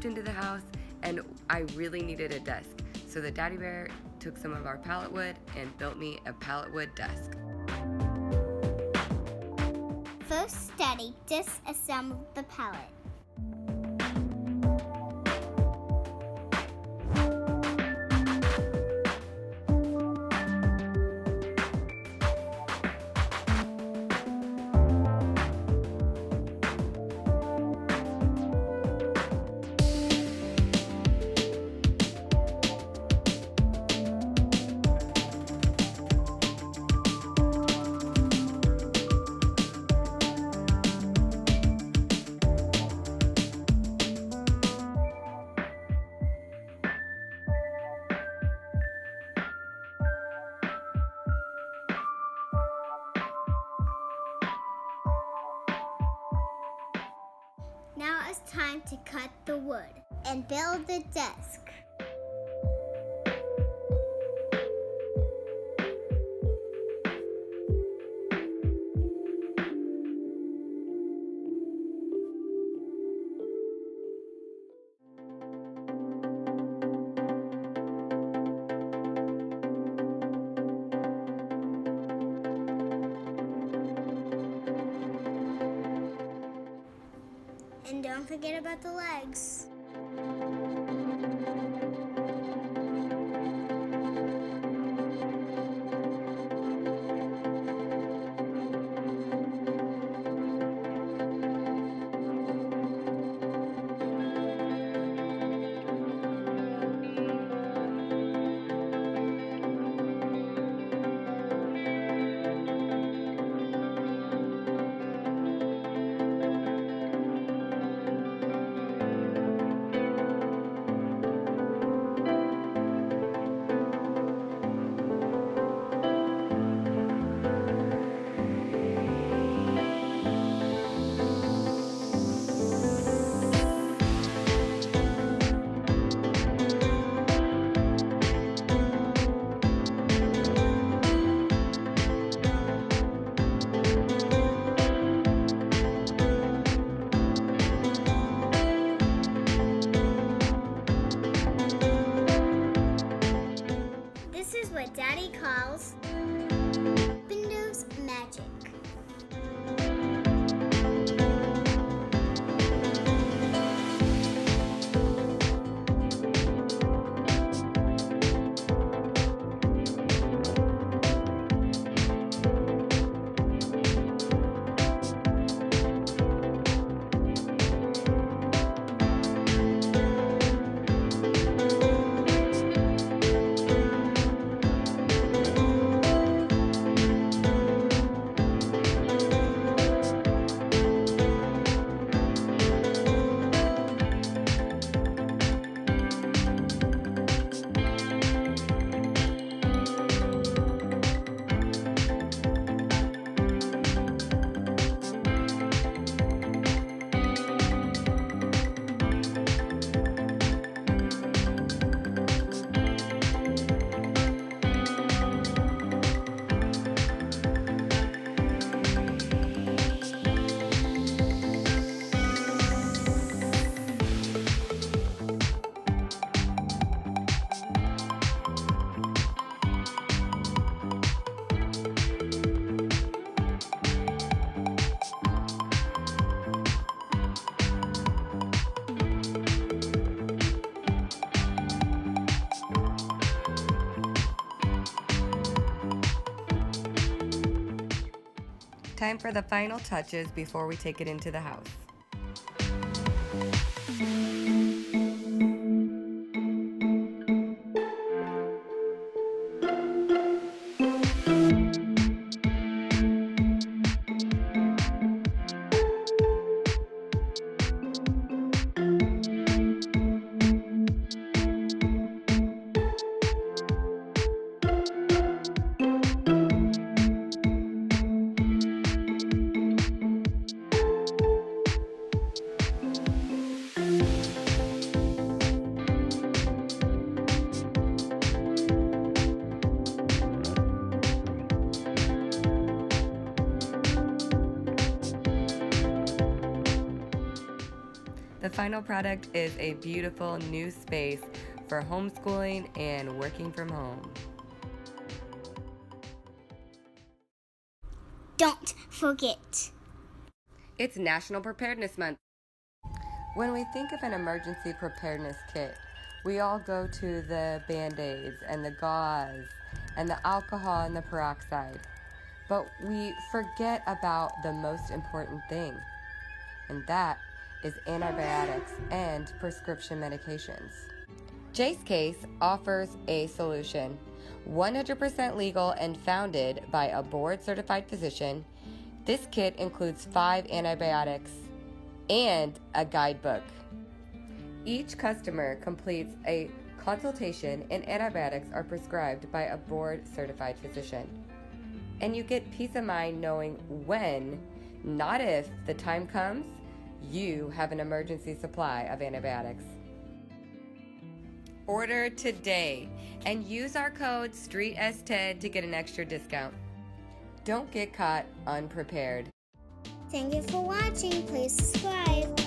moved into the house and I really needed a desk. So the Daddy Bear took some of our pallet wood and built me a pallet wood desk. First, Daddy disassembled the pallet. Now it's time to cut the wood and build the desk. And don't forget about the legs. This is what Daddy calls Windows magic. Time for the final touches before we take it into the house. final product is a beautiful new space for homeschooling and working from home. Don't forget. It's National Preparedness Month. When we think of an emergency preparedness kit, we all go to the Band-Aids and the gauze and the alcohol and the peroxide. But we forget about the most important thing, and that is antibiotics and prescription medications. Jace Case offers a solution, 100% legal and founded by a board-certified physician. This kit includes 5 antibiotics and a guidebook. Each customer completes a consultation and antibiotics are prescribed by a board-certified physician. And you get peace of mind knowing when, not if, the time comes, you have an emergency supply of antibiotics. Order today and use our code STREETS10 to get an extra discount. Don't get caught unprepared. Thank you for watching. Please subscribe.